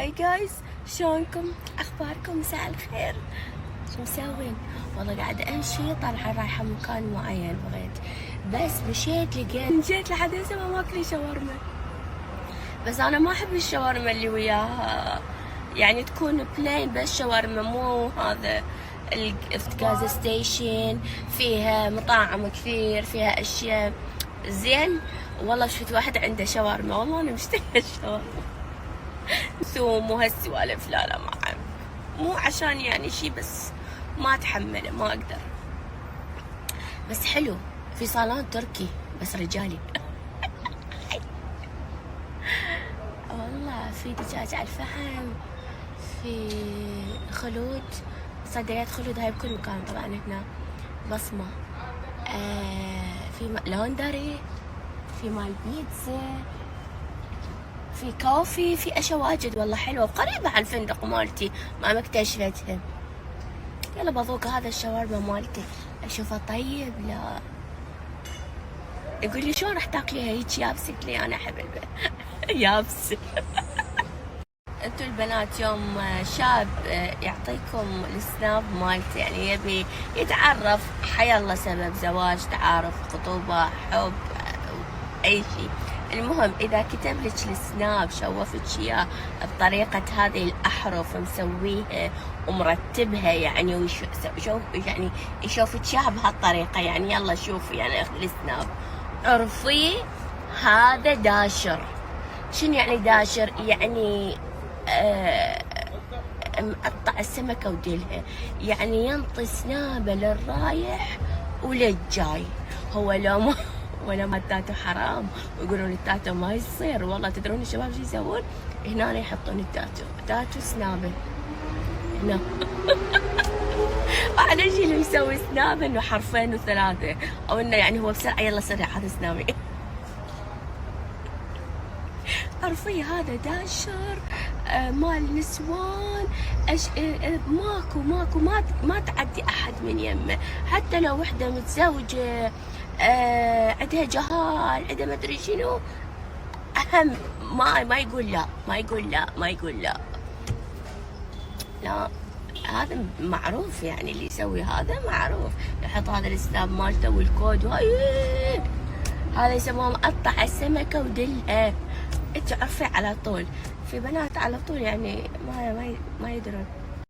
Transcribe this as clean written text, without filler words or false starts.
هاي جايز، شلونكم؟ اخباركم؟ مساء الخير. شو مسوين؟ والله قاعدة امشي طالعة رايحة مكان معين بغيت، بس مشيت جيت لحد هسه ما ماكلي شاورما. بس انا ما احب الشاورما اللي وياها، يعني تكون بلين بس شاورما، مو هذا الغاز ستيشن فيها مطاعم كثير فيها اشياء زين. والله شفت واحد عنده شاورما، والله انا مشتهية الشاورما ثوم وهالسوالف. لا ما أحب. مو عشان يعني شي، بس ما اتحمله، ما اقدر. بس حلو، في صالون تركي بس رجالي. والله في دجاج على الفحم، في خلود، صيدليات خلود هاي بكل مكان طبعا هنا. بصمة، في لوندري، في مال بيتزا، في كوفي، في اشياء واجد والله حلوه وقريبه على الفندق مالتي ما مكتشفتها. يلا بذوق هذا الشاورما مالتي اشوفه طيب. لا يقول لي شلون راح تاكليها هيك يابسه؟ قلت لي انا احب يابسه. انتوا البنات يوم شاب يعطيكم السناب مالته، يعني يبي يتعرف، حيالله سبب، زواج، تعارف، خطوبه، حب، اي شيء. المهم اذا كتب لك السناب شوفتك اياه بطريقه هذه الاحرف مسويها ومرتبها، يعني يعني يشوفك اياها بهالطريقه، يعني يلا شوفي يعني اخذ السناب، عرفي هذا داشر. شنو يعني داشر؟ يعني مقطع السمكه وديلها، يعني ينطي سنابه للرايح وللجاي. هو لو ما ولا ما التاتو حرام ويقولون التاتو ما يصير. والله تدرون الشباب شو يسوون؟ هنا يحطون التاتو، تاتو سنابه هنا. انا شي اللي مسوي سنابه انه حرفين وثلاثه، او انه يعني هو بسرعه يلا سرع هذا سنابي. عرفي هذا داشر مال نسوان. ماكو ما تعدي احد من يمه، حتى لو وحده متزوجه عندها جهال، عندها مدري شنو، اهم ما يقول لا، ما يقول لا. لا هذا معروف، يعني اللي يسوي هذا معروف، يحط هذا السناب مالته والكود وهاي، هذا يسموه مقطع السمكه ودلها. تعرفي على طول. في بنات على طول يعني ما يدرون.